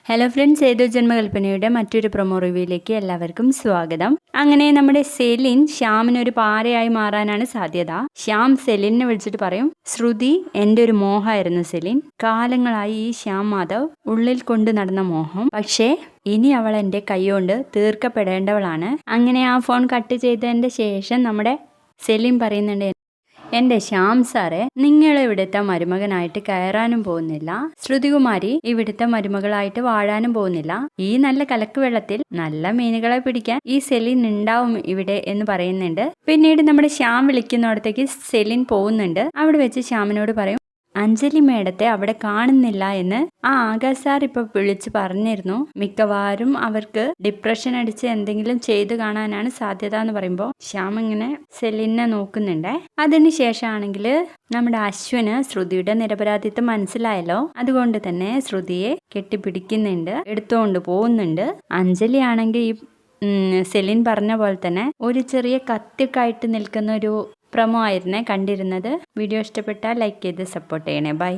Hello friends, ഏതോ ജന്മകൽപ്പനയുടെ മറ്റൊരു promo റിവ്യൂയിലേക്ക് എല്ലാവർക്കും സ്വാഗതം. അങ്ങനെ നമ്മുടെ സെലിൻ ശ്യാമിനൊരു പാരയായി മാറാനാണ് സാധ്യത. ശ്യാം സെലിനെ വിളിച്ചിട്ട് പറയും, ശ്രുതി എൻ്റെ ഒരു മോഹമായിരുന്നു സെലിൻ. കാലങ്ങളായി ഈ ശ്യാം മാധവ് ഉള്ളിൽ കൊണ്ടു നടന്ന മോഹം, പക്ഷേ ഇനി അവൾ എൻ്റെ കൈകൊണ്ട് തീർക്കപ്പെടേണ്ടവളാണ്. അങ്ങനെ ആ ഫോൺ കട്ട് ചെയ്തതിൻ്റെ ശേഷം നമ്മുടെ സെലിൻ പറയുന്നുണ്ട്, എൻ്റെ ശ്യാം സാറെ, നിങ്ങൾ ഇവിടുത്തെ മരുമകനായിട്ട് കയറാനും പോകുന്നില്ല, ശ്രുതികുമാരി ഇവിടുത്തെ മരുമകളായിട്ട് വാഴാനും പോകുന്നില്ല. ഈ നല്ല കലക്ക് വെള്ളത്തിൽ നല്ല മീനുകളെ പിടിക്കാൻ ഈ സെലിൻ ഉണ്ടാവും ഇവിടെ എന്ന് പറയുന്നുണ്ട്. പിന്നീട് നമ്മുടെ ശ്യാം വിളിക്കുന്നിടത്തേക്ക് സെലിൻ പോകുന്നുണ്ട്. അവിടെ വെച്ച് ശ്യാമിനോട് പറയും, അഞ്ജലി മേഡത്തെ അവിടെ കാണുന്നില്ല എന്ന് ആകാശ് സാർ ഇപ്പൊ വിളിച്ചു പറഞ്ഞിരുന്നു. മിക്കവാറും അവർക്ക് ഡിപ്രഷൻ അടിച്ച് എന്തെങ്കിലും ചെയ്തു കാണാനാണ് സാധ്യത എന്ന് പറയുമ്പോൾ ശ്യാം ഇങ്ങനെ സെലിനെ നോക്കുന്നുണ്ടേ. അതിനുശേഷമാണെങ്കിൽ നമ്മുടെ അശ്വന് ശ്രുതിയുടെ നിരപരാധിത്വം മനസ്സിലായല്ലോ. അതുകൊണ്ട് തന്നെ ശ്രുതിയെ കെട്ടിപ്പിടിക്കുന്നുണ്ട്, എടുത്തുകൊണ്ട് പോകുന്നുണ്ട്. അഞ്ജലി ആണെങ്കിൽ ഈ സെലിൻ പറഞ്ഞ പോലെ തന്നെ ഒരു ചെറിയ കത്തിക്കായിട്ട് നിൽക്കുന്ന ഒരു പ്രൊമോ ആയിരുന്നേ കണ്ടിരുന്നത്. വീഡിയോ ഇഷ്ടപ്പെട്ടാൽ ലൈക്ക് ചെയ്ത് സപ്പോർട്ട് ചെയ്യണേ. ബൈ.